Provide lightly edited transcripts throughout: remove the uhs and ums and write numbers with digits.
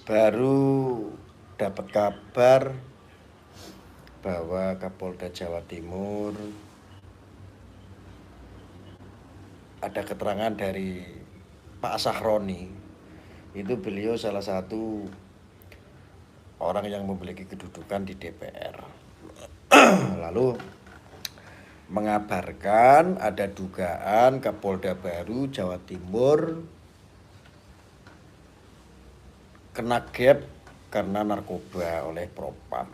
Baru dapat kabar bahwa Kapolda Jawa Timur ada keterangan dari Pak Sahroni. Itu beliau salah satu orang yang memiliki kedudukan di DPR. Lalu mengabarkan ada dugaan Kapolda baru Jawa Timur kena gap karena narkoba oleh Propam.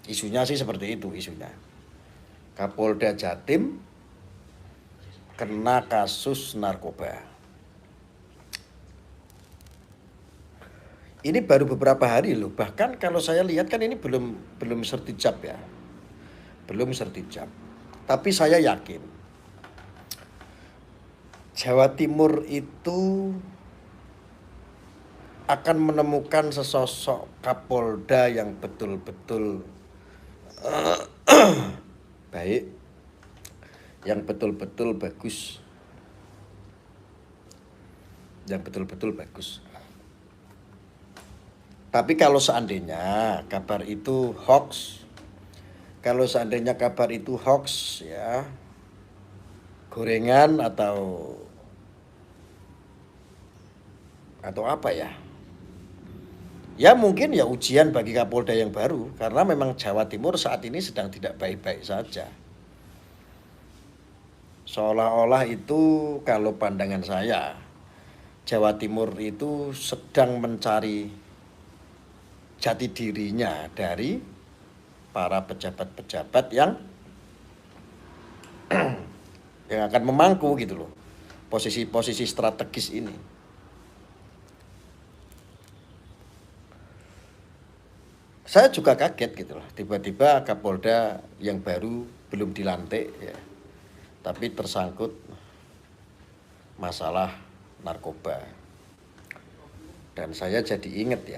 Isunya sih seperti itu isunya. Kapolda Jatim kena kasus narkoba. Ini baru beberapa hari loh. Bahkan kalau saya lihat kan ini belum sertijab ya. Belum sertijab. Tapi saya yakin Jawa Timur itu akan menemukan sesosok Kapolda yang betul-betul baik, yang betul-betul bagus. Yang betul-betul bagus. Tapi kalau seandainya kabar itu hoax, ya, gorengan atau apa ya? Ya mungkin ya ujian bagi Kapolda yang baru, karena memang Jawa Timur saat ini sedang tidak baik-baik saja. Seolah-olah itu kalau pandangan saya, Jawa Timur itu sedang mencari jati dirinya dari para pejabat-pejabat yang akan memangku gitu loh posisi-posisi strategis ini. Saya juga kaget gitu loh, tiba-tiba Kapolda yang baru belum dilantik ya, tapi tersangkut masalah narkoba. Dan saya jadi ingat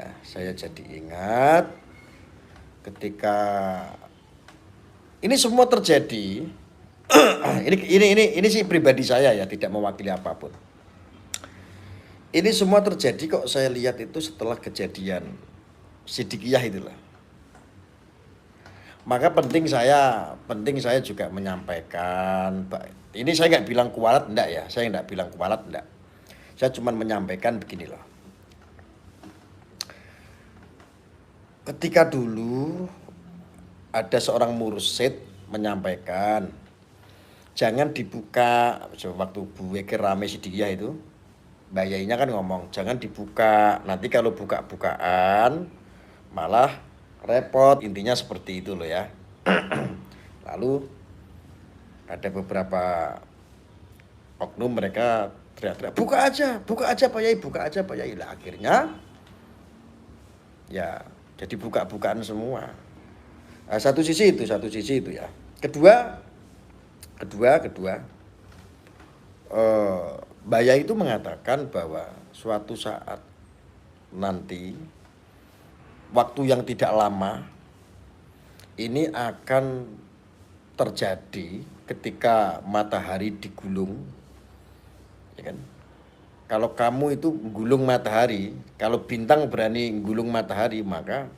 ketika ini semua terjadi. ini sih pribadi saya ya, tidak mewakili apapun. Ini semua terjadi kok saya lihat itu setelah kejadian Sidikiyah itulah. Maka penting saya juga menyampaikan, ini saya nggak bilang kualat enggak ya, saya cuma menyampaikan begini loh. Ketika dulu ada seorang mursyid menyampaikan jangan dibuka, waktu Bu Wege rame Sidikiyah itu, Mbak Yainya kan ngomong jangan dibuka, nanti kalau buka-bukaan malah repot, intinya seperti itu loh ya. Lalu ada beberapa oknum mereka teriak-teriak buka aja Pak Yai, lah akhirnya ya jadi buka-bukaan semua. Nah, satu sisi itu ya. Kedua, Mbak Yai itu mengatakan bahwa suatu saat nanti, waktu yang tidak lama, ini akan terjadi ketika matahari digulung, ya kan? Kalau kamu itu gulung matahari, kalau bintang berani gulung matahari, maka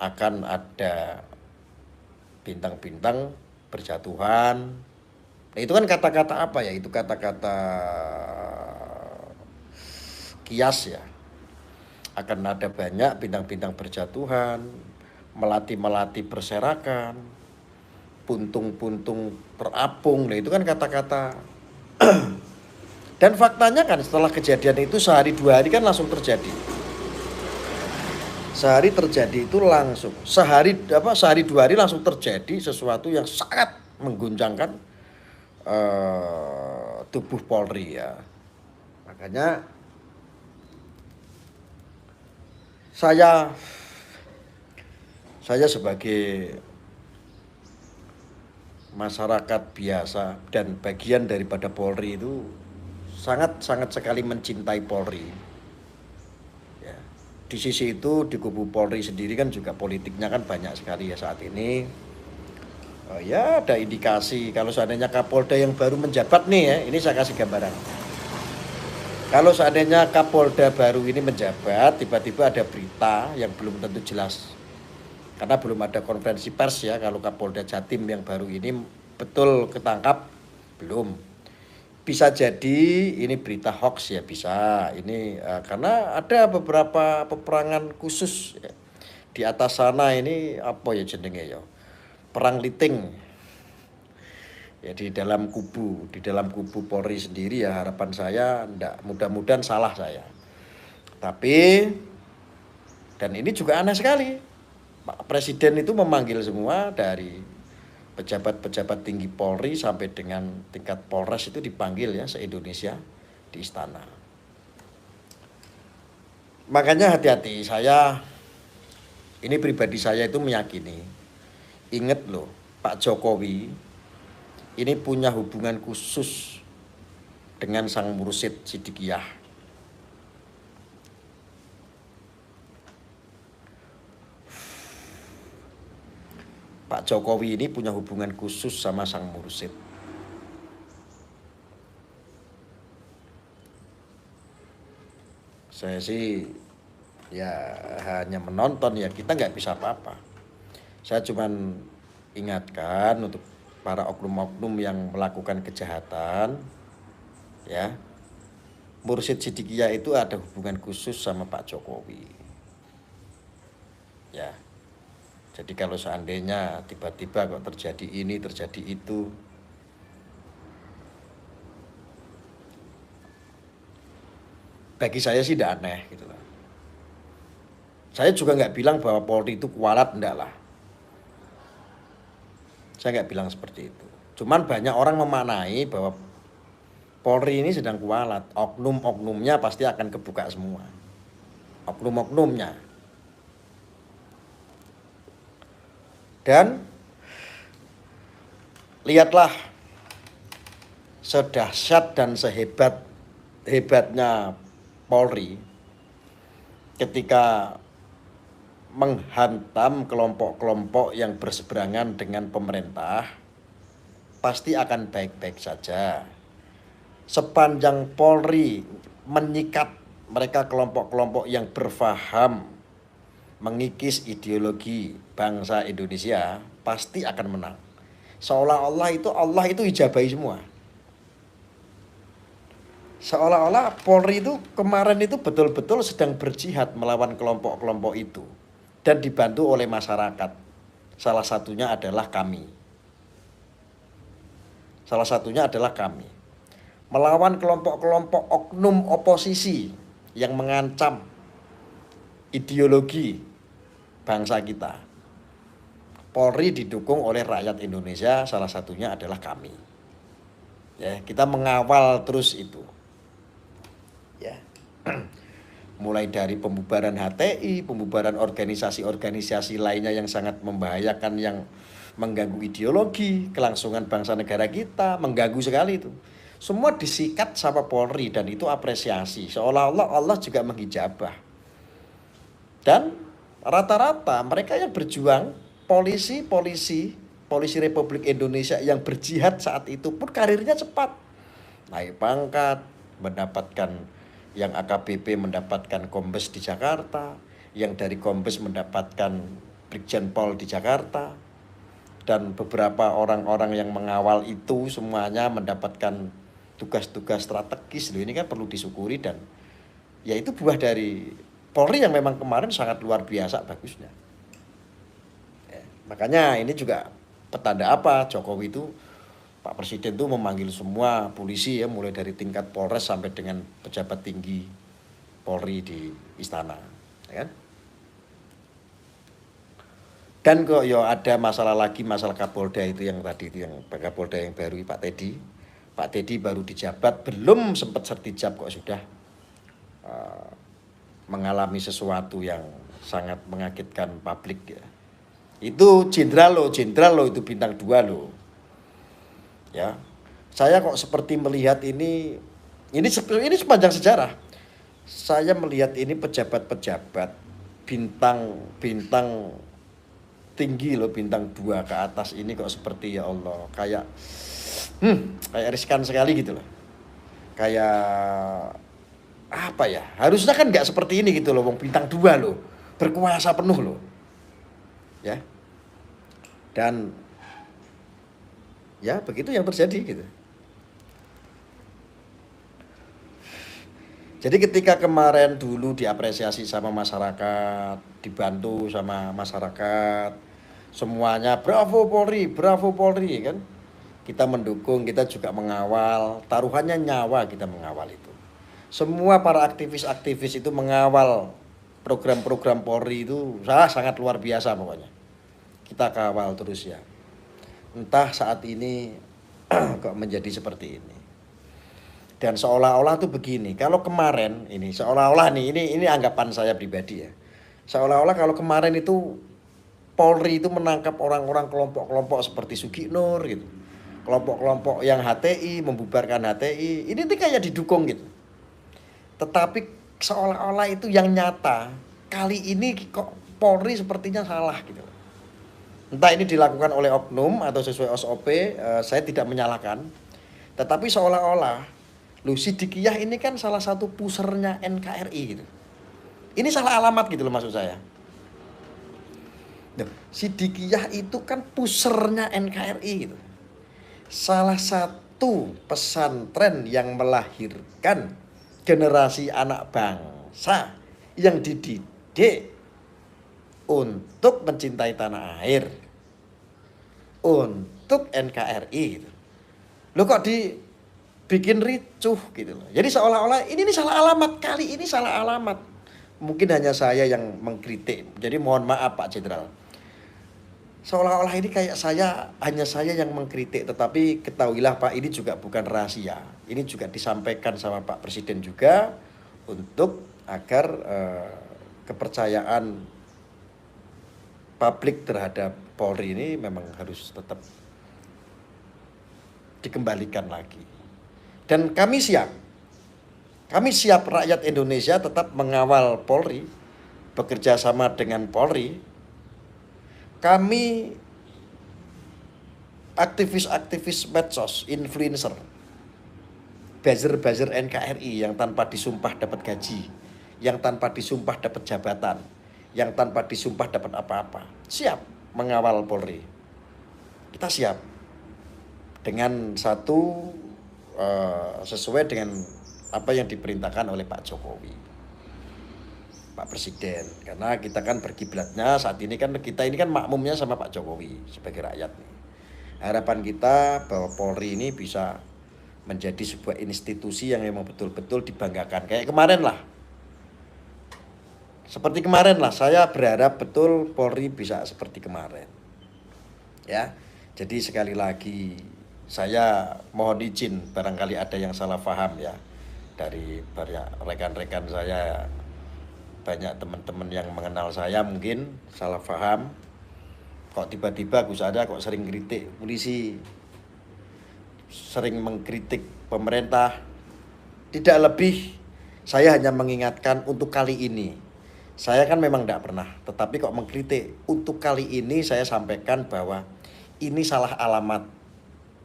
akan ada bintang-bintang berjatuhan. Nah, itu kan kata-kata apa ya? Itu kata-kata kias ya. Akan ada banyak bintang-bintang berjatuhan, melati-melati berserakan, puntung-puntung terapung. Nah, itu kan kata-kata. Dan faktanya kan setelah kejadian itu sehari 2 hari kan langsung terjadi. Sehari terjadi itu langsung. Sehari 2 hari langsung terjadi sesuatu yang sangat mengguncangkan tubuh Polri ya. Makanya saya sebagai masyarakat biasa dan bagian daripada Polri itu sangat sekali mencintai Polri. Ya. Di sisi itu di kubu Polri sendiri kan juga politiknya kan banyak sekali ya saat ini. Ya ada indikasi kalau seandainya Kapolda yang baru menjabat nih ya, ini saya kasih gambaran. Kalau seandainya Kapolda baru ini menjabat, tiba-tiba ada berita yang belum tentu jelas. Karena belum ada konferensi pers ya, kalau Kapolda Jatim yang baru ini betul ketangkap, belum. Bisa jadi ini berita hoax ya, bisa. Ini karena ada beberapa peperangan khusus ya. Di atas sana ini apa ya jenenge ya? Perang liting. Ya di dalam kubu Polri sendiri ya, harapan saya enggak, mudah-mudahan salah saya. Tapi dan ini juga aneh sekali. Pak Presiden itu memanggil semua dari pejabat-pejabat tinggi Polri sampai dengan tingkat Polres itu dipanggil ya se-Indonesia di istana. Makanya hati-hati, saya ini pribadi saya itu meyakini, ingat loh, Pak Jokowi ini punya hubungan khusus dengan Sang Mursyid Siddiqiyah. Pak Jokowi ini punya hubungan khusus sama Sang Mursyid. Saya sih ya hanya menonton ya, kita nggak bisa apa-apa. Saya cuman ingatkan untuk para oknum-oknum yang melakukan kejahatan ya, Mursyid Siddiqiyah itu ada hubungan khusus sama Pak Jokowi ya. Jadi kalau seandainya tiba-tiba kok terjadi ini, terjadi itu, bagi saya sih tidak aneh gitu lah. Saya juga nggak bilang bahwa Polri itu kualat, enggak lah. Saya nggak bilang seperti itu. Cuman banyak orang memaknai bahwa Polri ini sedang kualat. Oknum-oknumnya pasti akan kebuka semua. Oknum-oknumnya. Dan lihatlah sedahsyat dan sehebatnya Polri ketika menghantam kelompok-kelompok yang berseberangan dengan pemerintah, pasti akan baik-baik saja. Sepanjang Polri menyikat mereka kelompok-kelompok yang berfaham mengikis ideologi bangsa Indonesia, pasti akan menang. Seolah-olah itu Allah itu ijabahi semua. Seolah-olah Polri itu kemarin itu betul-betul sedang berjihad melawan kelompok-kelompok itu. Dan dibantu oleh masyarakat. Salah satunya adalah kami. Salah satunya adalah kami. Melawan kelompok-kelompok oknum oposisi yang mengancam ideologi bangsa kita. Polri didukung oleh rakyat Indonesia, salah satunya adalah kami. Ya, kita mengawal terus itu. Ya. Mulai dari pembubaran HTI, pembubaran organisasi-organisasi lainnya yang sangat membahayakan, yang mengganggu ideologi, kelangsungan bangsa negara kita, mengganggu sekali itu. Semua disikat sama Polri dan itu apresiasi. Seolah-olah Allah juga menghijabah. Dan rata-rata mereka yang berjuang, polisi Republik Indonesia yang berjihad saat itu pun karirnya cepat. Naik pangkat, mendapatkan yang AKBP mendapatkan Kombes di Jakarta, yang dari Kombes mendapatkan Brigjen Pol di Jakarta, dan beberapa orang-orang yang mengawal itu semuanya mendapatkan tugas-tugas strategis. Loh, ini kan perlu disyukuri dan ya itu buah dari Polri yang memang kemarin sangat luar biasa bagusnya. Ya, makanya ini juga petanda apa Jokowi itu, Pak Presiden itu memanggil semua polisi ya, mulai dari tingkat Polres sampai dengan pejabat tinggi Polri di istana, ya kan? Dan kok ya ada masalah lagi, masalah Kapolda itu yang tadi itu, yang Kapolda yang baru Pak Teddy. Pak Teddy baru dijabat, belum sempat sertijab kok sudah mengalami sesuatu yang sangat mengagetkan publik ya. Itu jenderal loh itu bintang 2 loh. Ya, saya kok seperti melihat ini sepanjang sejarah. Saya melihat ini pejabat-pejabat bintang tinggi loh, bintang 2 ke atas ini kok seperti ya Allah, kayak riskan sekali gitu loh. Kayak apa ya, harusnya kan nggak seperti ini gitu loh, wong bintang 2 loh, berkuasa penuh loh, ya. Dan ya begitu yang terjadi gitu. Jadi ketika kemarin dulu diapresiasi sama masyarakat, dibantu sama masyarakat, semuanya bravo Polri kan. Kita mendukung, kita juga mengawal, taruhannya nyawa kita mengawal itu. Semua para aktivis-aktivis itu mengawal program-program Polri itu sangat luar biasa pokoknya. Kita kawal terus ya. Entah saat ini kok menjadi seperti ini. Dan seolah-olah tuh begini, kalau kemarin ini seolah-olah nih ini anggapan saya pribadi ya. Seolah-olah kalau kemarin itu Polri itu menangkap orang-orang kelompok-kelompok seperti Sugi Nur gitu. Kelompok-kelompok yang HTI, membubarkan HTI, ini tuh kayak didukung gitu. Tetapi seolah-olah itu yang nyata, kali ini kok Polri sepertinya salah gitu. Entah ini dilakukan oleh oknum atau sesuai SOP, saya tidak menyalahkan. Tetapi seolah-olah Sidikiyah ini kan salah satu pusernya NKRI gitu. Ini salah alamat gitu loh maksud saya. Sidikiyah itu kan pusernya NKRI gitu. Salah satu pesantren yang melahirkan generasi anak bangsa yang dididik untuk mencintai tanah air, untuk NKRI gitu. Loh kok dibikin ricuh gitu loh. Jadi seolah-olah ini salah alamat, kali ini salah alamat. Mungkin hanya saya yang mengkritik. Jadi mohon maaf Pak Jenderal. Seolah-olah ini kayak hanya saya yang mengkritik, tetapi ketahuilah Pak, ini juga bukan rahasia. Ini juga disampaikan sama Pak Presiden juga untuk agar kepercayaan publik terhadap Polri ini memang harus tetap dikembalikan lagi. Dan kami siap rakyat Indonesia tetap mengawal Polri, bekerja sama dengan Polri. Kami aktivis-aktivis medsos, influencer, buzzer-buzzer NKRI yang tanpa disumpah dapat gaji, yang tanpa disumpah dapat jabatan, yang tanpa disumpah dapat apa-apa, siap mengawal Polri. Kita siap dengan sesuai dengan apa yang diperintahkan oleh Pak Jokowi, Pak Presiden. Karena kita kan berkiblatnya saat ini kan kita ini kan makmumnya sama Pak Jokowi sebagai rakyat nih. Harapan kita bahwa Polri ini bisa menjadi sebuah institusi yang memang betul-betul dibanggakan. Kayak kemarin lah. Seperti kemarin lah, saya berharap betul Polri bisa seperti kemarin. Ya. Jadi sekali lagi saya mohon izin barangkali ada yang salah paham ya dari banyak rekan-rekan saya, banyak teman-teman yang mengenal saya mungkin salah paham. Kok tiba-tiba Gus Ada kok sering kritik polisi, sering mengkritik pemerintah. Tidak lebih, saya hanya mengingatkan untuk kali ini. Saya kan memang tidak pernah, tetapi kok mengkritik. Untuk kali ini saya sampaikan bahwa ini salah alamat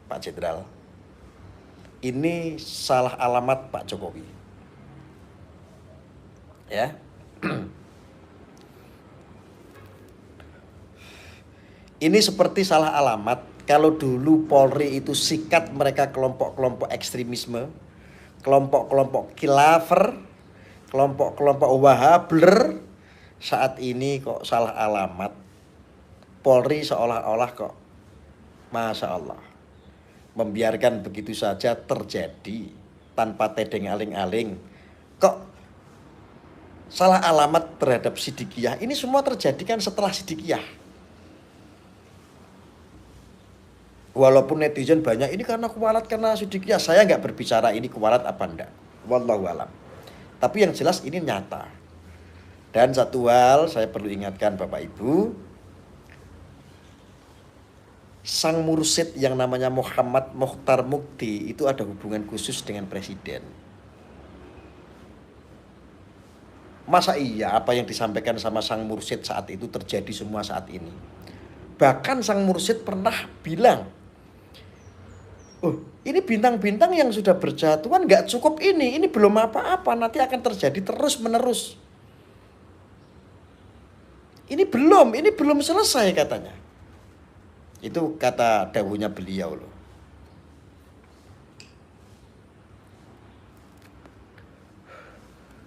Pak Jenderal. Ini salah alamat Pak Jokowi. Ya. Ini seperti salah alamat. Kalau dulu Polri itu sikat mereka kelompok-kelompok ekstremisme, kelompok-kelompok khilafer, kelompok-kelompok wahabler, saat ini kok salah alamat. Polri seolah-olah kok, Masya Allah, membiarkan begitu saja terjadi tanpa tedeng aling-aling. Kok salah alamat terhadap Sidikiyah? Ini semua terjadi kan setelah Sidikiyah. Walaupun netizen banyak ini karena kualat, karena Sidikiyah. Saya nggak berbicara ini kualat apa enggak. Wallahu alam. Tapi yang jelas ini nyata. Dan satu hal saya perlu ingatkan Bapak Ibu. Sang mursyid yang namanya Muhammad Mokhtar Mukti itu ada hubungan khusus dengan Presiden. Masa iya apa yang disampaikan sama sang mursyid saat itu terjadi semua saat ini? Bahkan sang mursyid pernah bilang, Ini bintang-bintang yang sudah berjatuhan nggak cukup ini belum apa-apa, nanti akan terjadi terus menerus. Ini belum selesai katanya. Itu kata dawuhnya beliau loh.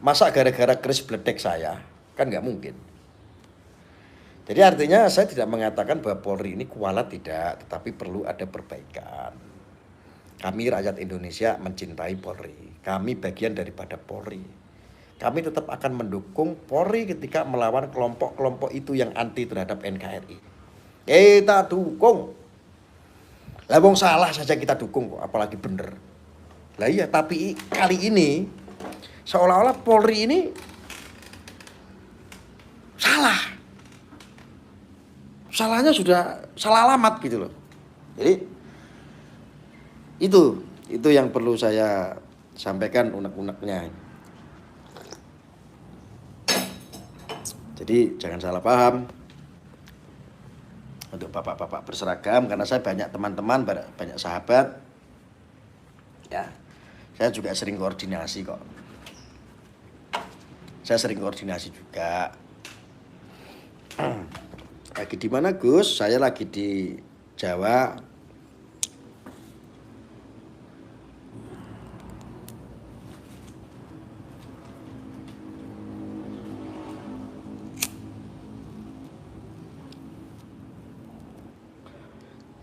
Masa gara-gara keris bledek saya? Kan nggak mungkin. Jadi artinya saya tidak mengatakan bahwa Polri ini kualat, tidak, tetapi perlu ada perbaikan. Kami rakyat Indonesia mencintai Polri. Kami bagian daripada Polri. Kami tetap akan mendukung Polri ketika melawan kelompok-kelompok itu yang anti terhadap NKRI. Kita dukung. Lah wong salah saja kita dukung kok, apalagi bener. Lah iya, tapi kali ini seolah-olah Polri ini salah. Salahnya sudah salah alamat gitu loh. Jadi itu yang perlu saya sampaikan unek-uneknya. Jadi jangan salah paham untuk bapak-bapak berseragam, karena saya banyak teman-teman, banyak sahabat. Ya, saya juga sering koordinasi kok. Saya sering koordinasi juga. Lagi di mana Gus? Saya lagi di Jawa.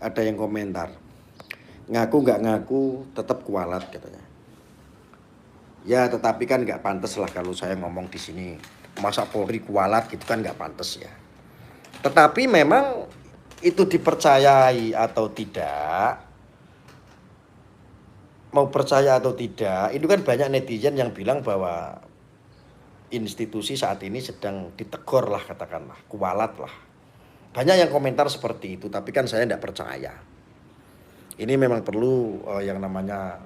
Ada yang komentar, ngaku nggak ngaku tetap kualat katanya. Ya tetapi kan nggak pantas lah kalau saya ngomong di sini. Masa Polri kualat gitu kan nggak pantas ya. Tetapi memang itu dipercayai atau tidak, mau percaya atau tidak, itu kan banyak netizen yang bilang bahwa institusi saat ini sedang ditegur lah, katakanlah, kualat lah. Banyak yang komentar seperti itu, tapi kan saya tidak percaya. Ini memang perlu yang namanya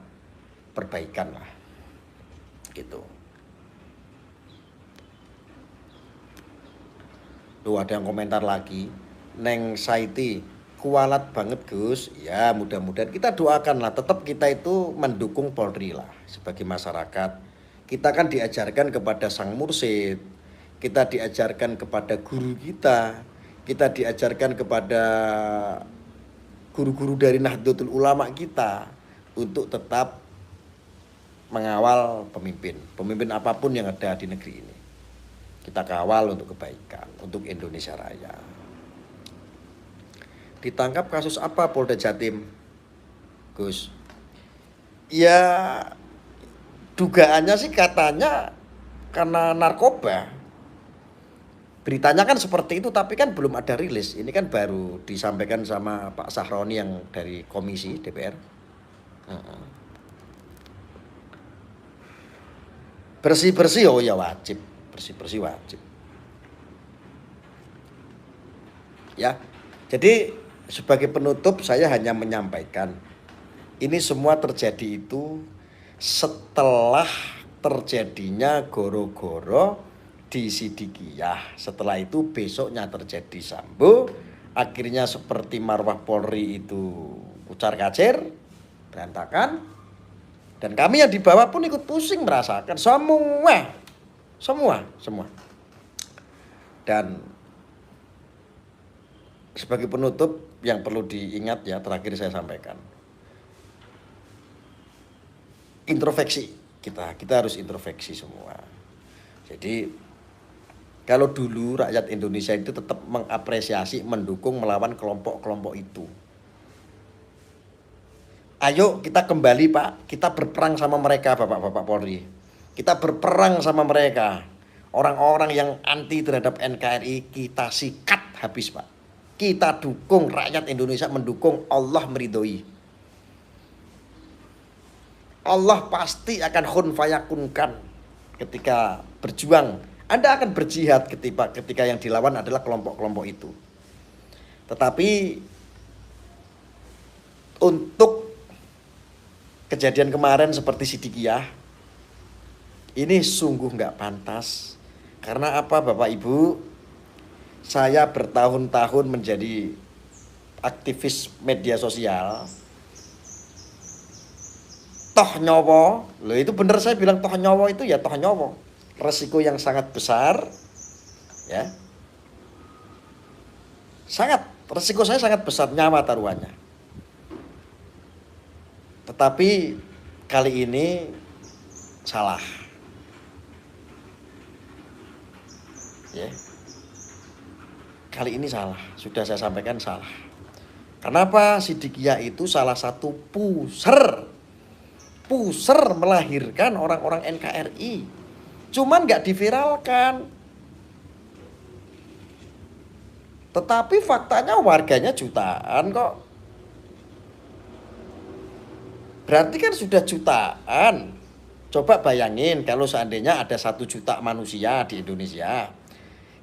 perbaikan lah, gitu. Tuh ada yang komentar lagi, Neng Saiti, kualat banget Gus. Ya mudah-mudahan kita doakanlah, tetap kita itu mendukung Polri lah sebagai masyarakat. Kita kan diajarkan kepada Sang Mursyid, kita diajarkan kepada guru kita diajarkan kepada guru-guru dari Nahdlatul Ulama kita untuk tetap mengawal pemimpin apapun yang ada di negeri ini. Kita kawal untuk kebaikan, untuk Indonesia Raya. Ditangkap kasus apa Polda Jatim, Gus? Ya dugaannya sih katanya karena narkoba. Beritanya kan seperti itu, tapi kan belum ada rilis. Ini kan baru disampaikan sama Pak Sahroni yang dari Komisi DPR. Bersih-bersih oh ya wajib. Bersih-bersih wajib. Ya. Jadi sebagai penutup saya hanya menyampaikan ini semua terjadi itu setelah terjadinya goro-goro di Sidikiyah. Setelah itu besoknya terjadi Sambo. Akhirnya seperti marwah Polri itu kucar-kacir, berantakan. Dan kami yang di bawah pun ikut pusing merasakan semua. Dan sebagai penutup yang perlu diingat ya, terakhir saya sampaikan. Introspeksi kita harus introspeksi semua. Jadi kalau dulu rakyat Indonesia itu tetap mengapresiasi, mendukung, melawan kelompok-kelompok itu. Ayo kita kembali Pak, kita berperang sama mereka Bapak-Bapak Polri. Kita berperang sama mereka. Orang-orang yang anti terhadap NKRI kita sikat habis Pak. Kita dukung, rakyat Indonesia mendukung, Allah meridhoi. Allah pasti akan khun fayakunkan ketika berjuang. Anda akan berjihad ketika yang dilawan adalah kelompok-kelompok itu. Tetapi untuk kejadian kemarin seperti Sidikiyah, ini sungguh nggak pantas. Karena apa Bapak Ibu? Saya bertahun-tahun menjadi aktivis media sosial. toh nyowo. Loh itu bener saya bilang toh nyowo itu ya toh nyowo. Resiko yang sangat besar, ya. Sangat, resiko saya sangat besar, nyawa taruhannya. Tetapi kali ini salah. Ya. Kali ini salah, sudah saya sampaikan salah. Kenapa? Siddiqiyah itu salah satu puser melahirkan orang-orang NKRI. Cuman nggak diviralkan. Tetapi faktanya warganya jutaan kok. Berarti kan sudah jutaan. Coba bayangin kalau seandainya ada 1 juta manusia di Indonesia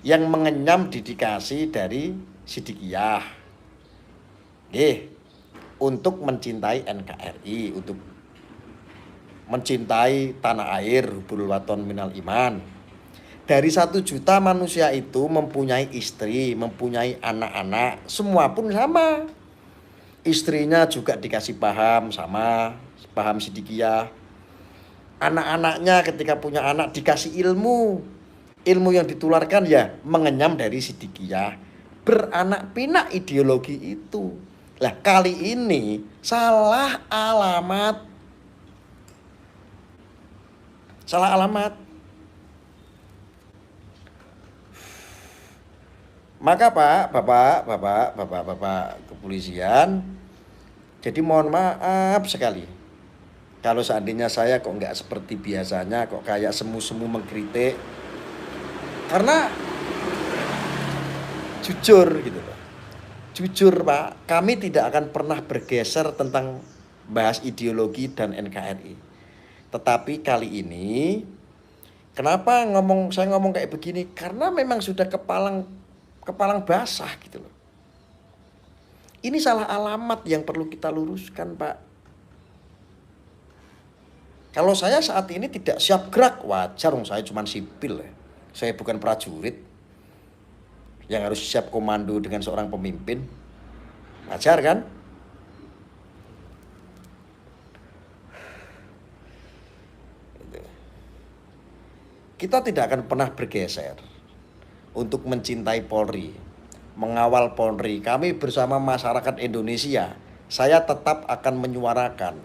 yang mengenyam dedikasi dari Siddiqiyah. Untuk mencintai NKRI, untuk mencintai tanah air, hubul waton minal iman. Dari 1 juta manusia itu mempunyai istri, mempunyai anak-anak, semua pun sama. Istrinya juga dikasih paham sama, paham Siddiqiyah. Anak-anaknya ketika punya anak dikasih ilmu. Ilmu yang ditularkan ya mengenyam dari Siddiqiyah. Beranak pinak ideologi itu. Lah kali ini salah alamat. Salah alamat. Maka Bapak kepolisian, jadi mohon maaf sekali. Kalau seandainya saya kok nggak seperti biasanya, kok kayak semu-semu mengkritik. Karena jujur gitu loh. Jujur Pak, kami tidak akan pernah bergeser tentang bahas ideologi dan NKRI. Tetapi kali ini, kenapa saya ngomong kayak begini? Karena memang sudah kepalang basah gitu loh. Ini salah alamat yang perlu kita luruskan Pak. Kalau saya saat ini tidak siap gerak, wajar dong, saya cuma sipil ya. Saya bukan prajurit yang harus siap komando dengan seorang pemimpin. Wajar kan? Kita tidak akan pernah bergeser untuk mencintai Polri, mengawal Polri. Kami bersama masyarakat Indonesia, saya tetap akan menyuarakan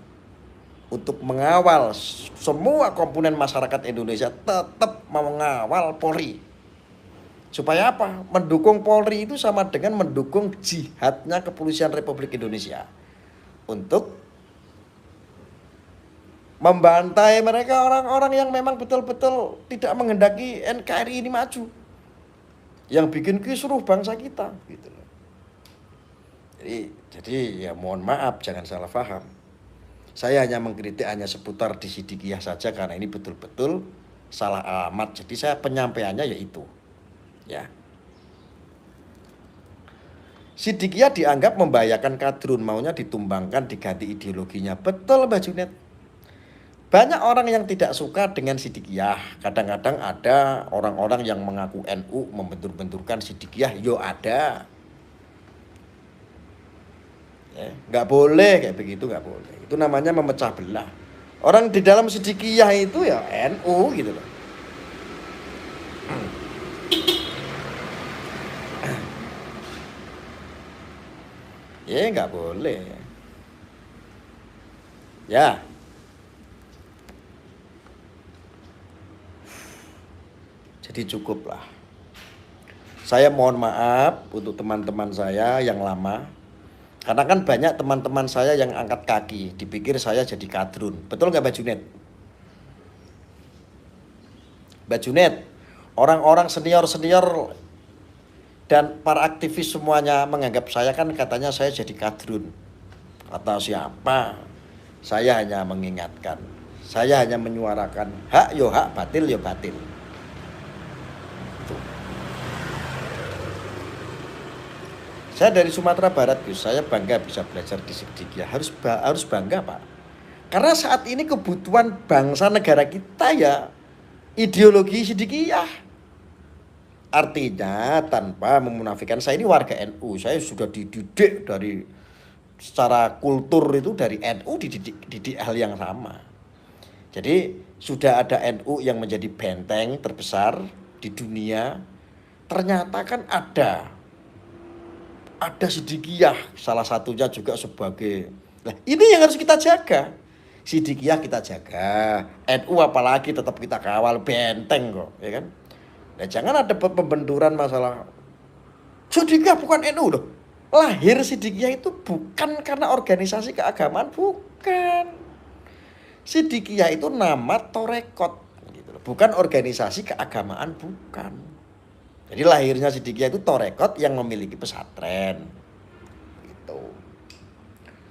untuk mengawal semua komponen masyarakat Indonesia tetap mengawal Polri. Supaya apa? Mendukung Polri itu sama dengan mendukung jihadnya Kepolisian Republik Indonesia untuk membantai mereka orang-orang yang memang betul-betul tidak menghendaki NKRI ini maju, yang bikin kisruh bangsa kita gitu loh. Jadi ya mohon maaf, jangan salah paham. Saya hanya mengkritik hanya seputar di Siddiqiyah saja karena ini betul-betul salah alamat. Jadi saya penyampaiannya yaitu ya. Siddiqiyah dianggap membahayakan kadrun, maunya ditumbangkan, diganti ideologinya. Betul Mbak Junet. Banyak orang yang tidak suka dengan Siddiqiyah. Kadang-kadang ada orang-orang yang mengaku NU membentur-benturkan Siddiqiyah. Yo ada. Ya, nggak boleh kayak begitu, nggak boleh. Itu namanya memecah belah. Orang di dalam Siddiqiyah itu ya NU gitu loh. Ya nggak boleh. Ya. Jadi cukuplah. Saya mohon maaf untuk teman-teman saya yang lama. Karena kan banyak teman-teman saya yang angkat kaki, dipikir saya jadi kadrun. Betul nggak Mbak Junet? Mbak Junet, orang-orang senior-senior dan para aktivis semuanya menganggap saya kan katanya saya jadi kadrun. Kata siapa? Saya hanya mengingatkan. Saya hanya menyuarakan hak yo hak, batil yo batil. Saya dari Sumatera Barat, Gus. Saya bangga bisa belajar di Siddiqiyah. Harus bangga, Pak. Karena saat ini kebutuhan bangsa negara kita ya ideologi Siddiqiyah. Artinya tanpa memunafikan, saya ini warga NU. Saya sudah dididik secara kultur itu dari NU dididik hal yang sama. Jadi sudah ada NU yang menjadi benteng terbesar di dunia. Ternyata kan ada Sidikiyah salah satunya juga sebagai. Nah, ini yang harus kita jaga. Sidikiyah kita jaga, NU apalagi tetap kita kawal, benteng kok, ya kan? Nah, jangan ada pembenturan masalah Sidikiyah bukan NU loh. Lahir Sidikiyah itu bukan karena organisasi keagamaan, bukan. Sidikiyah itu nama torekot, gitu loh. Bukan organisasi keagamaan, bukan. Jadi lahirnya Sidikiyah itu torekot yang memiliki pesantren, gitu.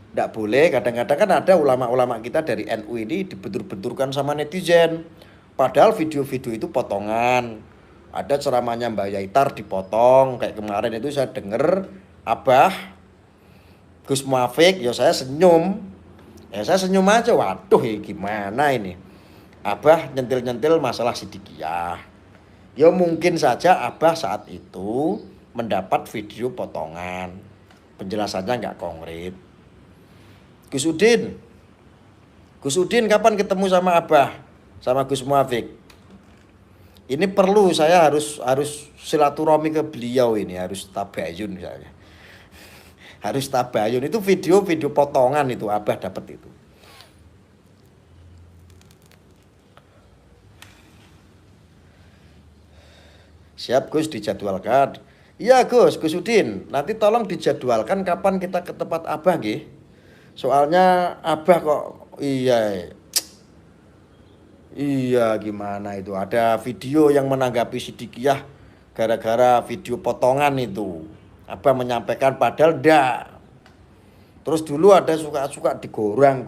Nggak boleh, kadang-kadang kan ada ulama-ulama kita dari NU ini dibentur-benturkan sama netizen. Padahal video-video itu potongan. Ada ceramahnya Mbak Yaitar dipotong. Kayak kemarin itu saya denger Abah Gus Muafik, ya saya senyum. Ya saya senyum aja, waduh ya gimana ini. Abah nyentil-nyentil masalah Sidikiyah. Ya mungkin saja Abah saat itu mendapat video potongan. Penjelasannya nggak konkret. Gus Udin kapan ketemu sama Abah, sama Gus Muafik? Ini perlu saya harus silaturahmi ke beliau ini, harus tabayun misalnya. Harus tabayun, itu video potongan itu Abah dapat itu. Siap Gus, dijadwalkan. Iya Gus Udin, nanti tolong dijadwalkan kapan kita ke tempat Abah nggih. Soalnya Abah kok iya gimana itu, ada video yang menanggapi Sidikiyah gara-gara video potongan itu. Abah menyampaikan padahal ndak. Terus dulu ada suka digoreng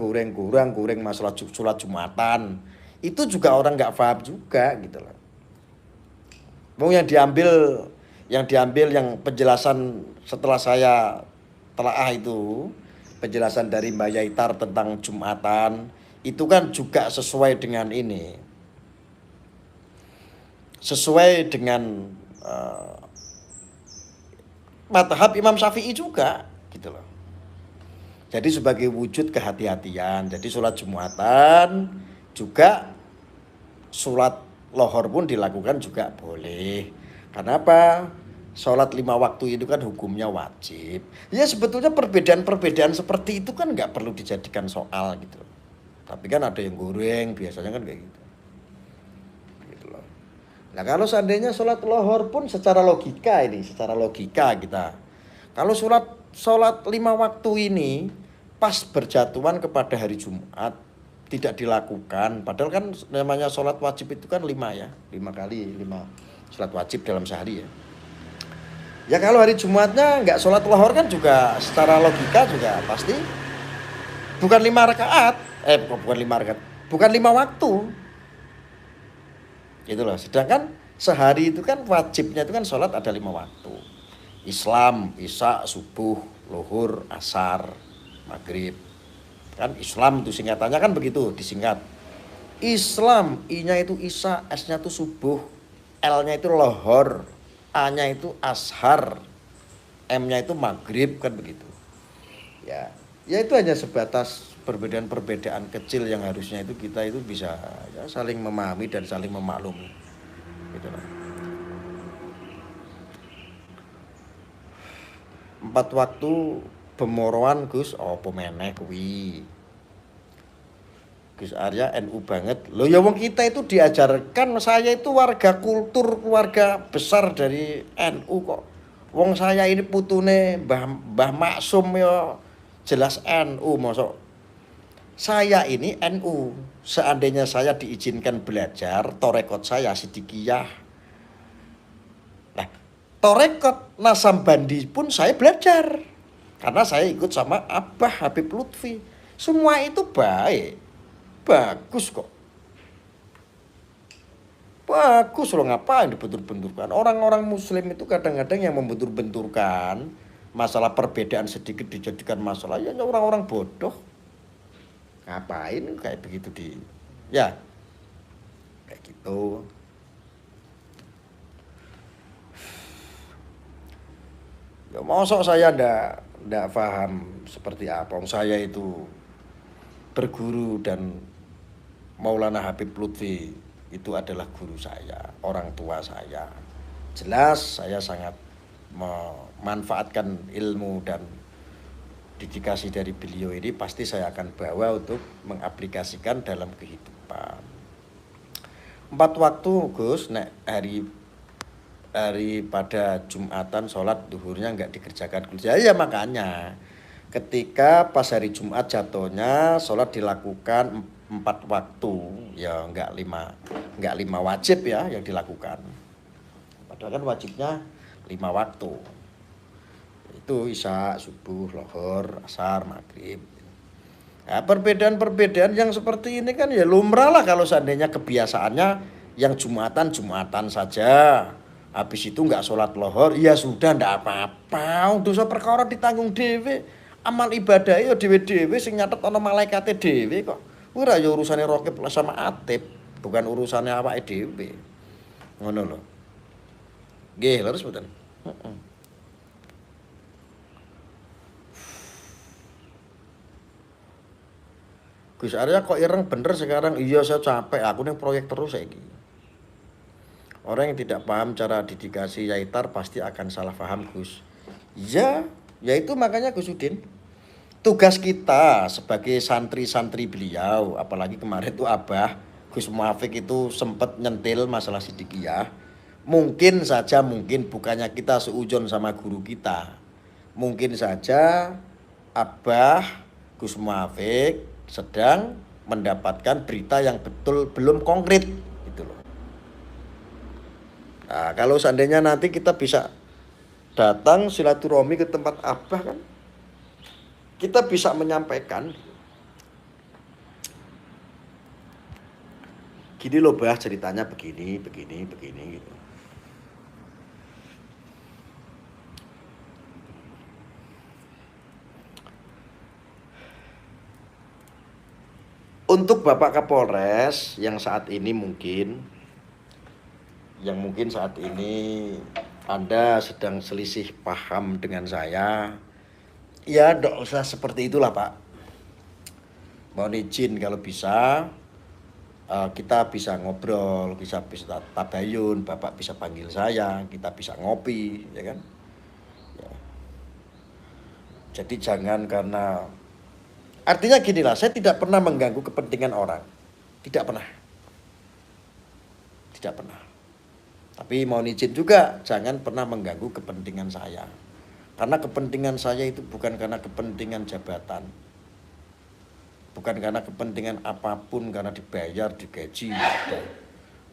masalah sholat Jumatan. Itu juga orang nggak paham juga gitu loh. Mau yang diambil yang penjelasan setelah saya telaah itu, penjelasan dari Mbak Yaitar tentang Jumatan, itu kan juga sesuai dengan ini. Sesuai dengan mazhab Imam Syafi'i juga gitu loh. Jadi sebagai wujud kehati-hatian. Jadi sholat Jumatan juga sholat lohor pun dilakukan juga boleh. Kenapa? Sholat 5 waktu itu kan hukumnya wajib. Ya sebetulnya perbedaan-perbedaan seperti itu kan nggak perlu dijadikan soal gitu. Tapi kan ada yang goreng, biasanya kan kayak gitu. Gitu loh. Nah kalau seandainya sholat lohor pun secara logika kita. Kalau sholat 5 waktu ini pas berjatuhan kepada hari Jumat tidak dilakukan, padahal kan namanya sholat wajib itu kan 5 ya, 5 kali 5 sholat wajib dalam sehari ya. Ya kalau hari Jumatnya nggak sholat lohor kan juga secara logika juga pasti bukan 5 rakaat, bukan 5 waktu, gitu loh. Sedangkan sehari itu kan wajibnya itu kan sholat ada 5 waktu. Islam, Isya, subuh, lohur, asar, maghrib. Kan Islam itu singkatannya kan begitu, disingkat. Islam, I-nya itu Isya, S-nya itu subuh, L-nya itu lohor, A-nya itu ashar, M-nya itu maghrib, kan begitu. Ya itu hanya sebatas perbedaan-perbedaan kecil yang harusnya itu kita itu bisa ya, saling memahami dan saling memaklumi. Gitu lah. 4 waktu Bemoroan Gus, apa meneh kuwi. Gus Arya NU banget. Loh ya wong kita itu diajarkan, saya itu warga kultur keluarga besar dari NU kok. Wong saya ini putune Mbah Maksum ya jelas NU mosok. Saya ini NU. Seandainya saya diizinkan belajar, torekot saya Sidikiyah. Nah, torekot Nasambandi pun saya belajar. Karena saya ikut sama Abah Habib Lutfi. Semua itu baik. Bagus kok. Bagus loh, ngapain dibentur-benturkan. Orang-orang muslim itu kadang-kadang yang membentur-benturkan masalah perbedaan sedikit dijadikan masalah. Ya orang-orang bodoh. Ngapain kayak begitu ya kayak gitu. Ya mosok saya nggak paham seperti apa. Saya itu berguru dan Maulana Habib Lutfi itu adalah guru saya, orang tua saya. Jelas saya sangat memanfaatkan ilmu dan dedikasi dari beliau ini pasti saya akan bawa untuk mengaplikasikan dalam kehidupan. 4 waktu Gus, nek hari pada Jumatan sholat duhurnya nggak dikerjakan ya makanya ketika pas hari Jumat jatuhnya sholat dilakukan 4 waktu ya nggak lima wajib ya yang dilakukan, padahal kan wajibnya 5 waktu itu isya, subuh, lohor, asar, maghrib. Nah, perbedaan-perbedaan yang seperti ini kan ya lumrah lah kalau seandainya kebiasaannya yang Jumatan saja. Habis itu nggak sholat lohor, ya sudah ndak apa-apa. Dosa perkara ditanggung dewe. Amal ibadah ya dewe-dewe sing nyatet ana malaikate dewe kok. Ora ya urusane Raqib sama Atib, bukan urusannya awake dhewe. Ngono lho. Nggih, leres mboten? Heeh. Gus Arya kok ireng bener sekarang. Iya saya capek, aku ning proyek terus saiki. Orang yang tidak paham cara dedikasi Yaitar pasti akan salah paham Gus. Ya itu makanya Gus Udin. Tugas kita sebagai santri-santri beliau, apalagi kemarin tuh Abah Gus Muafik itu sempat nyentil masalah sidikiyah. Mungkin saja bukannya kita seujon sama guru kita. Mungkin saja Abah Gus Muafik sedang mendapatkan berita yang betul belum konkret gitu loh. Nah, kalau seandainya nanti kita bisa datang silaturahmi ke tempat Abah kan, kita bisa menyampaikan gini loh Bah, ceritanya begini gitu. Untuk Bapak Kapolres yang mungkin saat ini Anda sedang selisih paham dengan saya, ya nggak usah seperti itulah Pak. Mohon izin kalau bisa kita bisa ngobrol, bisa tabayun, Bapak bisa panggil saya, kita bisa ngopi, ya kan? Ya. Jadi jangan karena artinya gini lah, saya tidak pernah mengganggu kepentingan orang, tidak pernah. Tapi mohon izin juga jangan pernah mengganggu kepentingan saya. Karena kepentingan saya itu bukan karena kepentingan jabatan. Bukan karena kepentingan apapun, karena dibayar, digaji.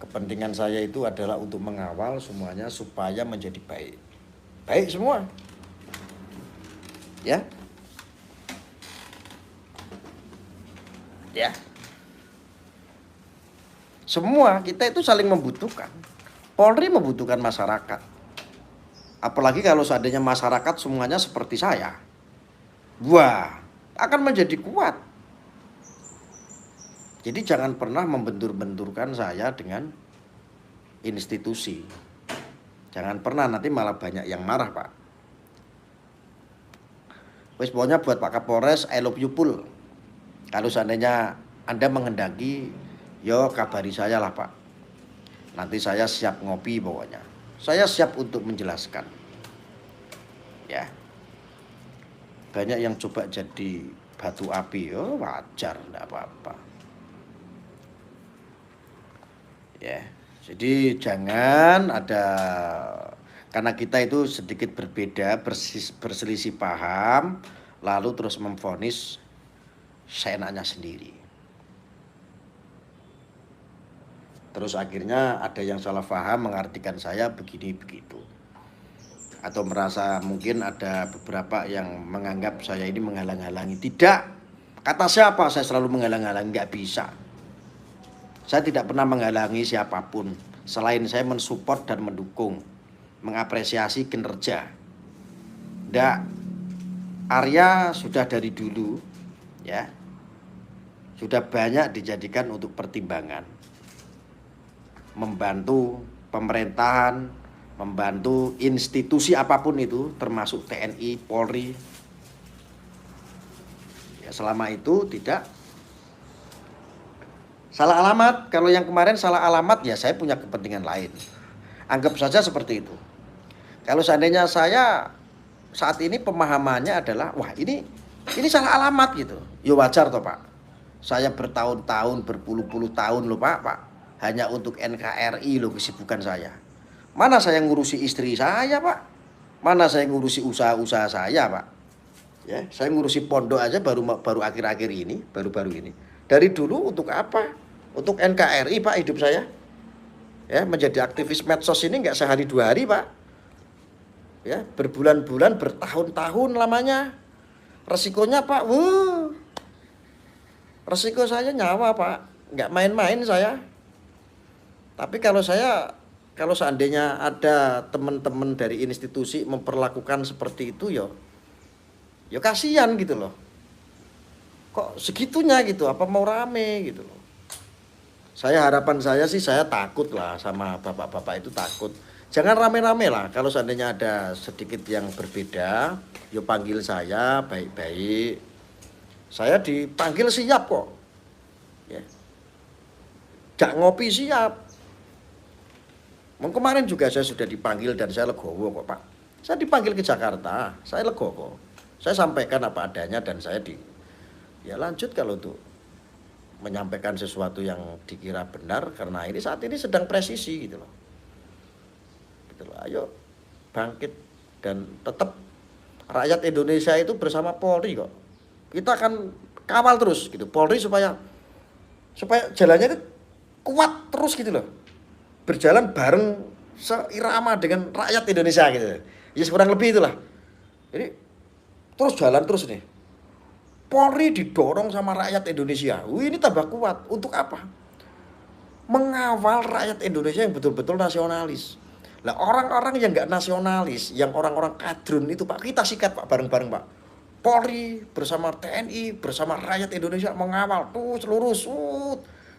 Kepentingan saya itu adalah untuk mengawal semuanya supaya menjadi baik. Baik semua. Ya. Semua kita itu saling membutuhkan. Polri membutuhkan masyarakat. Apalagi kalau seandainya masyarakat semuanya seperti saya. Wah, akan menjadi kuat. Jadi jangan pernah membentur-benturkan saya dengan institusi. Jangan pernah, nanti malah banyak yang marah Pak. Wes pokoknya buat Pak Kapolres, I love you full. Kalau seandainya Anda menghendaki, yo kabari saya lah Pak. Nanti saya siap ngopi pokoknya. Saya siap untuk menjelaskan. Ya. Banyak yang coba jadi batu api, oh wajar, enggak apa-apa. Ya. Jadi jangan ada, karena kita itu sedikit berbeda, berselisih paham, lalu terus memvonis seenaknya sendiri. Terus akhirnya ada yang salah paham mengartikan saya begini begitu. Atau merasa mungkin ada beberapa yang menganggap saya ini menghalang-halangi. Tidak. Kata siapa saya selalu menghalang-halangi? Nggak bisa. Saya tidak pernah menghalangi siapapun. Selain saya mensupport dan mendukung. Mengapresiasi kinerja. Nggak. Arya sudah dari dulu. Ya. Sudah banyak dijadikan untuk pertimbangan. Membantu pemerintahan, membantu institusi apapun itu, termasuk TNI, Polri, Ya, selama itu tidak salah alamat. Kalau yang kemarin salah alamat, ya saya punya kepentingan lain. Anggap saja seperti itu. Kalau seandainya saya saat ini pemahamannya adalah, wah ini salah alamat gitu. Ya wajar toh Pak. Saya bertahun-tahun, berpuluh-puluh tahun loh Pak. Hanya untuk NKRI loh kesibukan saya. Mana saya ngurusi istri saya Pak. Mana saya ngurusi usaha-usaha saya Pak. Ya, saya ngurusi pondok aja baru akhir-akhir ini, baru-baru ini. Dari dulu untuk apa? Untuk NKRI Pak hidup saya. Ya, menjadi aktivis medsos ini nggak sehari dua hari Pak. Ya, berbulan-bulan, bertahun-tahun lamanya. Resikonya Pak, resiko saya nyawa Pak, nggak main-main saya. Tapi kalau seandainya ada teman-teman dari institusi memperlakukan seperti itu, ya kasihan gitu loh. Kok segitunya gitu, apa mau rame gitu loh. Harapan saya sih, saya takut lah sama bapak-bapak itu, takut. Jangan rame-rame lah, kalau seandainya ada sedikit yang berbeda, ya panggil saya baik-baik. Saya dipanggil siap kok. Ya. Jak ngopi siap. Kemarin juga saya sudah dipanggil dan saya legowo kok Pak. Saya dipanggil ke Jakarta, saya legowo. Saya sampaikan apa adanya dan saya ya lanjut kalau tuh menyampaikan sesuatu yang dikira benar, karena ini saat ini sedang presisi gitu loh. Gitu loh. Ayo bangkit dan tetap rakyat Indonesia itu bersama Polri kok. Kita akan kawal terus gitu Polri supaya jalannya itu kuat terus gitu loh. Berjalan bareng seirama dengan rakyat Indonesia gitu. Ya kurang lebih itulah. Jadi terus jalan terus nih. Polri didorong sama rakyat Indonesia. Ini tambah kuat. Untuk apa? Mengawal rakyat Indonesia yang betul-betul nasionalis. Lah orang-orang yang nggak nasionalis, yang orang-orang kadrun itu Pak, kita sikat Pak bareng-bareng Pak. Polri bersama TNI bersama rakyat Indonesia mengawal tuh seluruh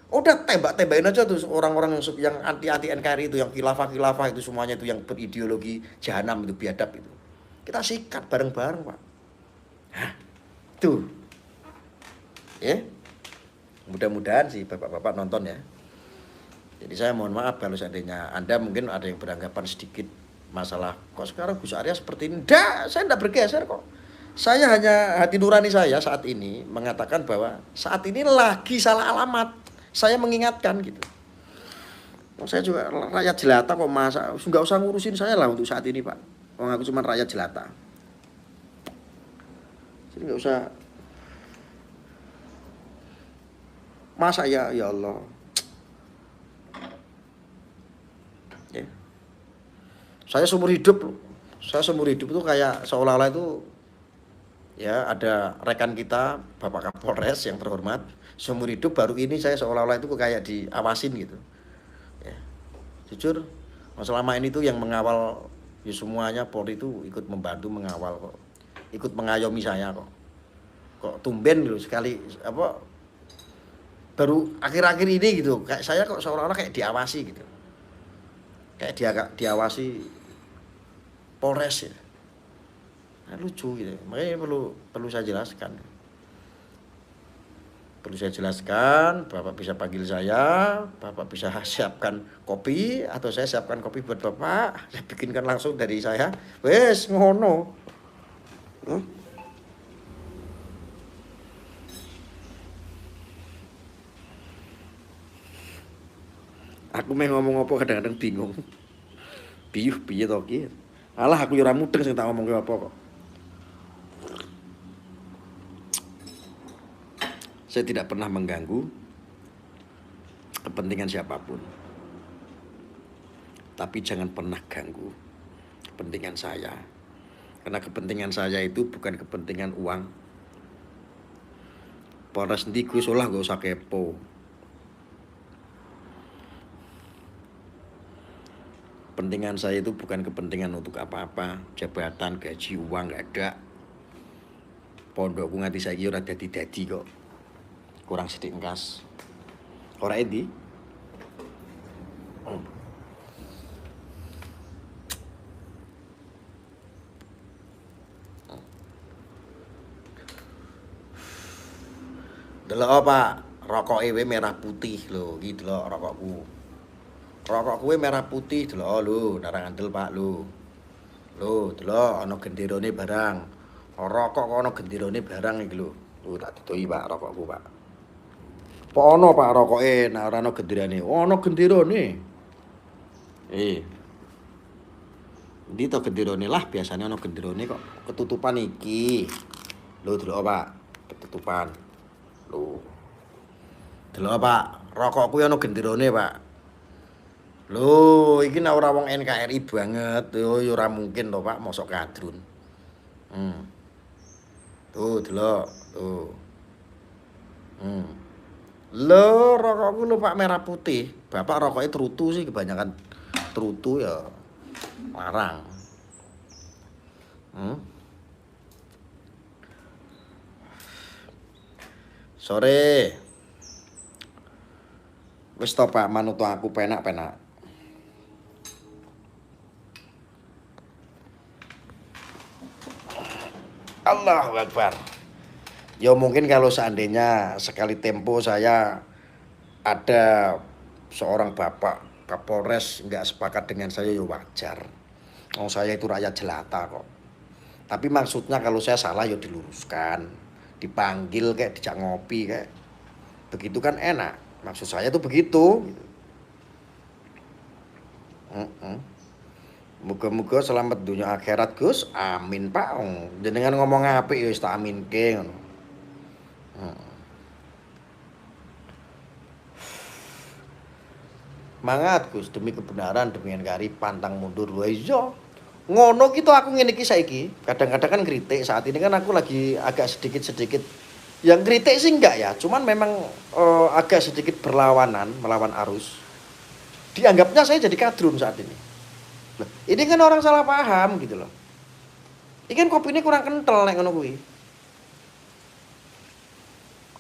udah tembak-tembakin aja tuh orang-orang yang anti NKRI itu, yang khilafah itu semuanya itu, yang berideologi jahanam itu, biadab itu. Kita sikat bareng-bareng Pak. Hah? Tuh. Ya, mudah-mudahan sih bapak-bapak nonton ya. Jadi saya mohon maaf kalau seandainya Anda mungkin ada yang beranggapan sedikit masalah, kok sekarang Gus Arya seperti ini. Saya tidak bergeser kok. Saya hanya hati nurani saya saat ini mengatakan bahwa saat ini lagi salah alamat. Saya mengingatkan gitu. Saya juga rakyat jelata kok, masa nggak usah ngurusin saya lah untuk saat ini Pak. Aku cuma rakyat jelata. Jadi nggak usah. Masa ya Allah. Ya. Saya seumur hidup itu kayak seolah-olah itu ya ada rekan kita Bapak Kapolres yang terhormat, seumur hidup baru ini saya seolah-olah itu kayak diawasin gitu. Ya. Jujur, selama ini tuh yang mengawal ya semuanya Polri itu ikut membantu mengawal kok. Ikut mengayomi saya kok. Kok tumben gitu sekali apa baru akhir-akhir ini gitu, kayak saya kok seolah-olah kayak diawasi gitu, kayak diawasi Polres ya. Nah, lucu gitu, makanya perlu saya jelaskan. Bapak bisa panggil saya, Bapak bisa siapkan kopi atau saya siapkan kopi buat Bapak, saya bikinkan langsung dari saya, wes ngono. Aku mau ngomong apa kadang-kadang bingung. Piye to ki? Alah aku yo ora mudeng sing tak ngomongke apa kok. Saya tidak pernah mengganggu kepentingan siapapun. Tapi jangan pernah ganggu kepentingan saya. Karena kepentingan saya itu bukan kepentingan uang. Polres ndi Gus olah gak usah kepo. Kepentingan saya itu bukan kepentingan untuk apa-apa, jabatan, gaji, uang nggak ada. Pondokku nganti saiki ora dadi kok. Kurang sedikit engkas. Ora endi? Delok Pak, rokok ewe merah putih lho, iki delok rokokku. Rokok kuwe merah putih delok lho, nara ngandel Pak lho. Lho, delok ana genderane barang. Rokok kok ana genderane barang iki lho. Lho tak didohi Pak rokokku Pak. Apa ana Pak rokoke nek ora ana genderane? Ana genderane. Ndi to genderane lah biasanya ana genderane kok ketutupan iki. Lho delok Pak, ketutupan. Lho. Delok Pak, rokok kuwi ana genderane Pak. Lho, iki nek ora wong NKRI banget, yo ora mungkin to Pak, mosok kadrun. Tuh, delok, tuh. Lho, rokokku lho Pak merah putih. Bapak rokoknya terutu sih kebanyakan terutu ya larang. Sore. Wis to Pak, manut aku penak-penak. Allahu Akbar. Ya mungkin kalau seandainya sekali tempo saya ada seorang bapak Kapolres nggak sepakat dengan saya ya wajar. Oh saya itu rakyat jelata kok. Tapi maksudnya kalau saya salah ya diluruskan, dipanggil kayak dijak ngopi kayak begitu kan enak. Maksud saya tuh begitu. Muga-muga selamat dunia akhirat Gus. Amin Pak. Jenengan ngomong apik ya wis tak aminke ngono. Mangat Gus demi kebenaran demi NKRI pantang mundur. Wah iya. Ngono gitu aku ngene iki saiki. Kadang-kadang kan kritik, saat ini kan aku lagi agak sedikit-sedikit yang kritik sih enggak ya, cuman memang agak sedikit berlawanan, melawan arus. Dianggapnya saya jadi kadrun saat ini. Loh, ini kan orang salah paham gitu loh. Ini kan kopi ini kurang kental nek ngono kuwi.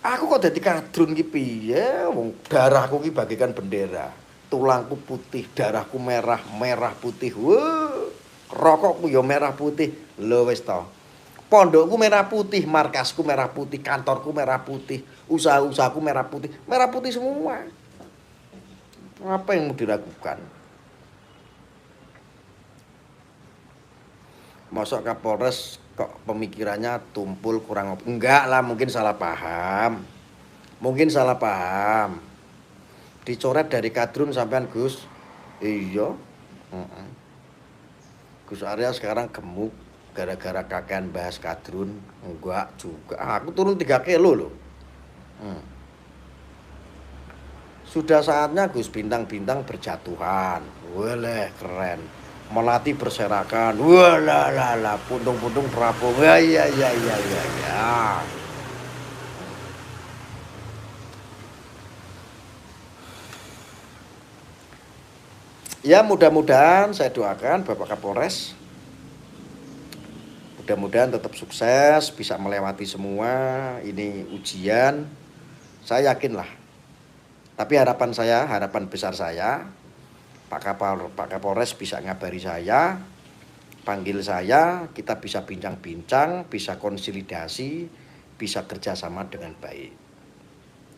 Aku kok jadi kadrun ki piye? Wong darahku ki bagikan bendera. Tulangku putih, darahku merah, merah putih. Wuh, rokokku ya merah putih. Lho wis to. Pondokku merah putih, markasku merah putih, kantorku merah putih, usaha-usahaku merah putih semua. Apa yang mau diragukan? Mosok Kapolres kok pemikirannya tumpul kurang enggak lah, mungkin salah paham. Mungkin salah paham. Dicoret dari kadrun sampean Gus. Iya. Gus Arya sekarang gemuk gara-gara kakean bahas kadrun. Enggak juga. Aku turun 3 kilo loh. Sudah saatnya Gus bintang-bintang berjatuhan. Boleh keren. Melati berserakan. Walah, puntung-puntung terapung. Ya. Ya mudah-mudahan saya doakan Bapak Kapolres mudah-mudahan tetap sukses, bisa melewati semua ini ujian. Saya yakin lah. Tapi harapan saya, harapan besar saya, Pak Kapolres bisa ngabari saya, panggil saya, kita bisa bincang-bincang, bisa konsolidasi, bisa kerjasama dengan baik.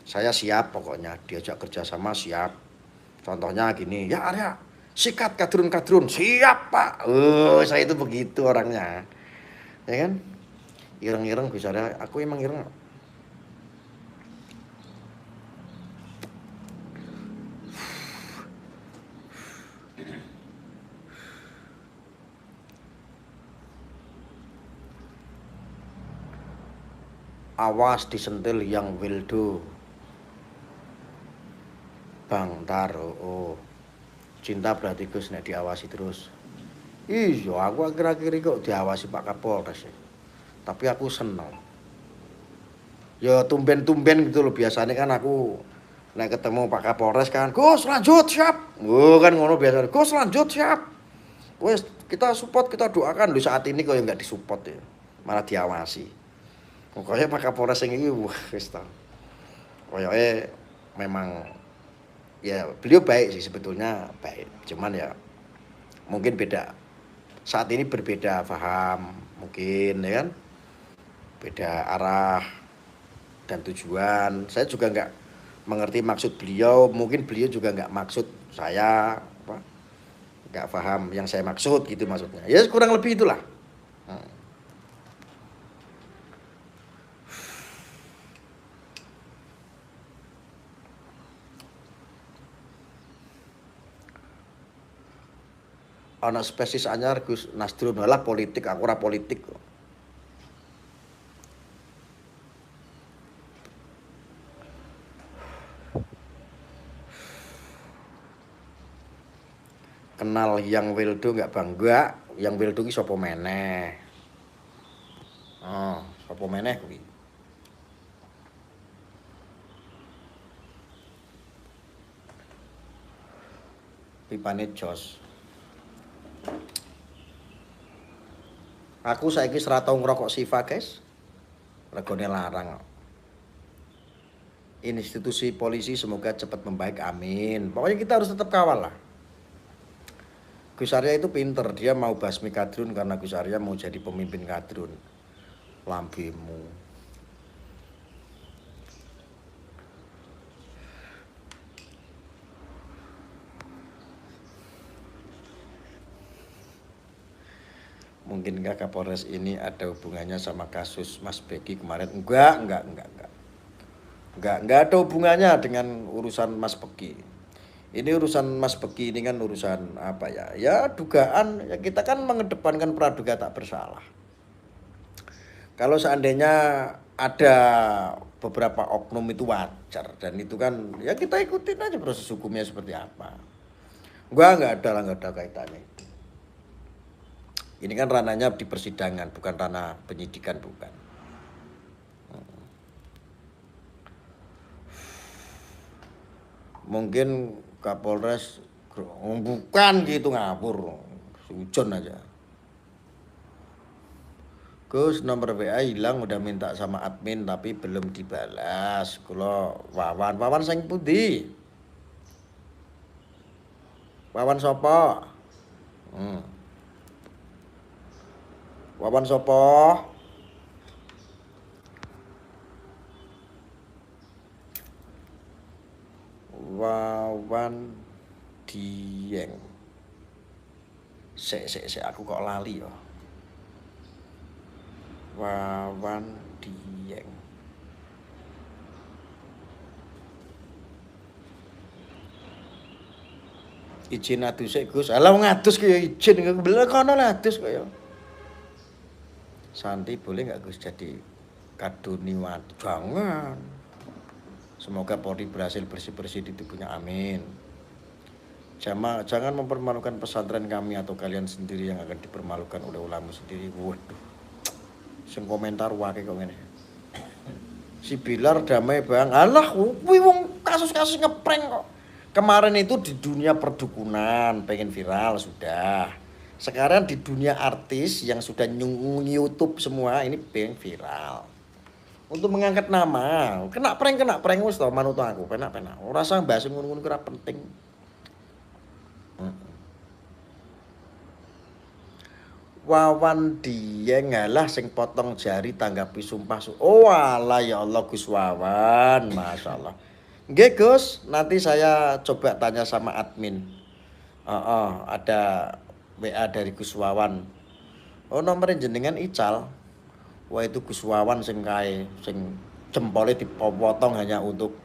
Saya siap pokoknya, diajak kerjasama siap. Contohnya gini, ya Arya, sikat kadrun-kadrun, siap Pak. Saya itu begitu orangnya. Ya kan? Ireng-ireng bisa ada, aku emang ireng. Awas disentil yang Wildo. Bang Taro. Cinta berarti Gus nek diawasi terus. Iya, aku akhir-akhir ini kok diawasi Pak Kapolres ya. Tapi aku seneng. Ya tumben-tumben gitu loh, biasanya kan aku nek ketemu Pak Kapolres kan, Gus lanjut siap. Kan ngono biasa. Gus lanjut siap. Wes kita support, kita doakan. Loh saat ini kok yang nggak disupport ya. Malah diawasi. Pokoknya Pak Kapolres yang ini wis ta. Pokoknya memang ya beliau baik sih sebetulnya, baik. Cuman ya mungkin beda. Saat ini berbeda paham, mungkin ya kan, beda arah dan tujuan. Saya juga nggak mengerti maksud beliau, mungkin beliau juga nggak maksud saya, apa, nggak paham yang saya maksud gitu maksudnya. Ya kurang lebih itulah. Ana spesies anyar Gus Nasrul, malah politik, aku ora politik kok. Kenal yang Wildo nggak bangga, yang Wildo ki sapa meneh? Oh, sapa meneh kuwi? Pipane jos. Aku saiki ora tau ngrokok Siva, guys. Regane larang. Institusi polisi semoga cepat membaik, amin. Pokoknya kita harus tetap kawal lah. Gus Arya itu pinter, dia mau basmi kadrun karena Gus Arya mau jadi pemimpin kadrun. Lambemu. Mungkinkah Kapolres ini ada hubungannya sama kasus Mas Beki kemarin? Enggak. Enggak ada hubungannya dengan urusan Mas Beki. Ini urusan Mas Beki ini kan urusan apa ya? Ya dugaan, ya kita kan mengedepankan praduga tak bersalah. Kalau seandainya ada beberapa oknum itu wajar dan itu kan ya kita ikutin aja proses hukumnya seperti apa. Enggak ada kaitannya. Ini kan ranahnya di persidangan, bukan ranah penyidikan, bukan. Mungkin Kapolres bukan gitu, ngawur, sujon aja. Gus, nomor WA hilang, udah minta sama admin tapi belum dibalas. Kalau Wawan sing pundi? Wawan sopo? Wawan sopo? Wawan Dieng. Sek aku kok lali ya. Wawan Dieng. Izin adus Gus. Alah ngadus kaya izin bener kono adus kaya. Santi boleh nggak Gus jadi kaduniwan? Jangan. Semoga Polri berhasil bersih-bersih di tubuhnya, amin. Jangan mempermalukan pesantren kami atau kalian sendiri yang akan dipermalukan oleh ulama sendiri. Waduh. Sing komentar wae kok ngene. Si Bilar damai bang. Alah, kuwi wong kasus-kasus ngeprank kok. Kemarin itu di dunia perdukunan pengen viral sudah. Sekarang di dunia artis yang sudah YouTube semua ini pengen viral. Untuk mengangkat nama, kena prank wis to manut aku, penak. Ora usah bahas ngono-ngono ora penting. Wawan Dieng ngalah sing potong jari tanggapi sumpah. Oh alah ya Allah Gus Wawan, masyaallah. Nggih Gus, nanti saya coba tanya sama admin. Ada WA dari Gus Wawan. Oh nomor jenengan Ical. Wah itu Gus Wawan sing kae sing jempolnya dipotong hanya untuk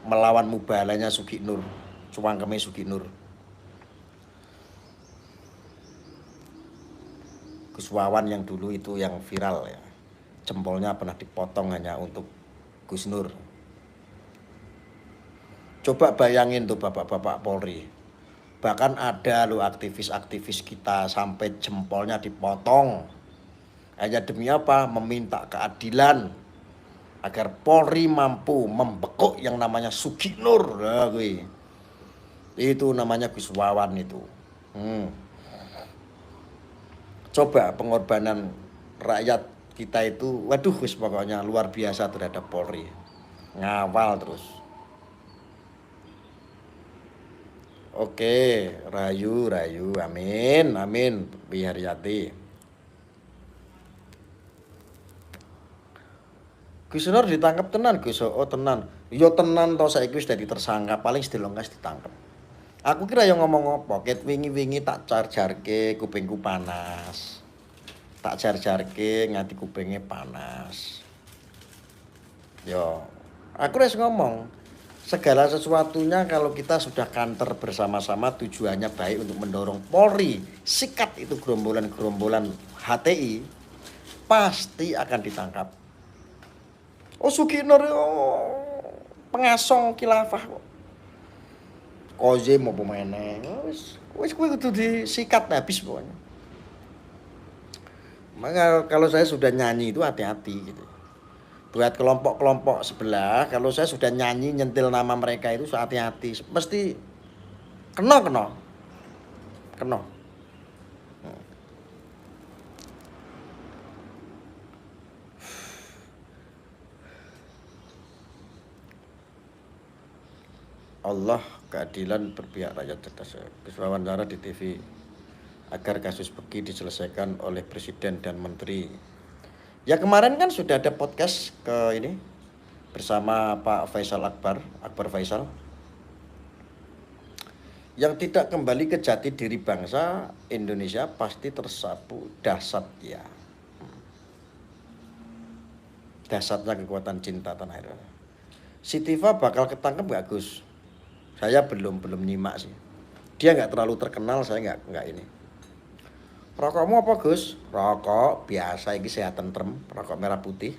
melawan mubalanya Sugi Nur, cuangkeme Sugi Nur. Gus Wawan yang dulu itu yang viral ya. Jempolnya pernah dipotong hanya untuk Gus Nur. Coba bayangin tuh bapak-bapak Polri. Bahkan ada loh aktivis-aktivis kita sampai jempolnya dipotong. Hanya demi apa? Meminta keadilan agar Polri mampu membekuk yang namanya Sugi Nur. Nah, itu namanya Gus Wawan itu. Coba pengorbanan rakyat kita itu, waduh Gus pokoknya luar biasa terhadap Polri. Ngawal terus. Oke, rayu, amin, Biharyati. Gus Nur ditangkap tenan, Gus. Oh tenan. Yo tenan to saiki wis dadi tersangka, paling sedelongas ditangkap. Aku kira yang ngomong apa, ket wingi-wingi tak jar-jarke kupingku panas. Tak jar-jarke nganti kupingnya panas. Yo, aku wis ngomong, segala sesuatunya kalau kita sudah kantor bersama-sama tujuannya baik untuk mendorong Polri sikat itu gerombolan-gerombolan HTI, pasti akan ditangkap. Oh Suginur pengasong khilafah kok. Kozim mau pemainnya, wis kuwi kudu disikat habis pokoknya. Maka kalau saya sudah nyanyi itu hati-hati gitu. Buat kelompok-kelompok sebelah, kalau saya sudah nyanyi nyentil nama mereka itu hati-hati, mesti kena. Allah keadilan berpihak rakyat cerdas. Wawancara di TV agar kasus Beki diselesaikan oleh presiden dan menteri. Ya kemarin kan sudah ada podcast ke ini bersama Pak Faisal Akbar Faisal. Yang tidak kembali ke jati diri bangsa Indonesia pasti tersapu dahsyat ya. Dahsyatnya kekuatan cinta tanah air. Si Tifa bakal ketangkep gak Gus? Saya belum nyimak sih. Dia nggak terlalu terkenal, saya nggak ini. Rokokmu apa Gus? Rokok biasa, ini sehat tentrem, rokok merah putih.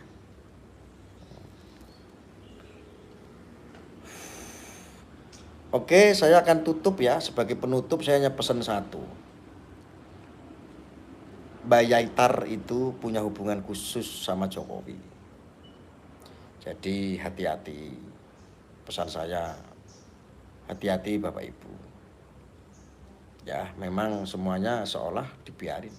Oke, saya akan tutup ya. Sebagai penutup saya hanya pesan satu. Mbak Yaitar itu punya hubungan khusus sama Jokowi. Jadi hati-hati. Pesan saya, hati-hati Bapak Ibu. Ya, memang semuanya seolah dibiarin.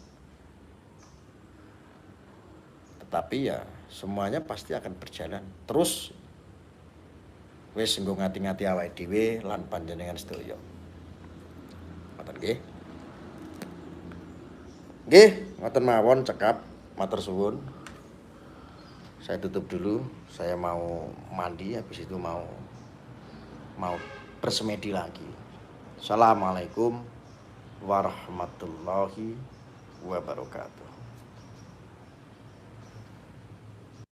Tetapi ya semuanya pasti akan berjalan terus. Wis nggo ngati-ngati awake dhewe lan panjenengan sedaya. Ngoten nggih. Nggih, ngoten mawon cekap, matur suwun. Saya tutup dulu, saya mau mandi habis itu mau bersemedi lagi. Assalamualaikum warahmatullahi wabarakatuh.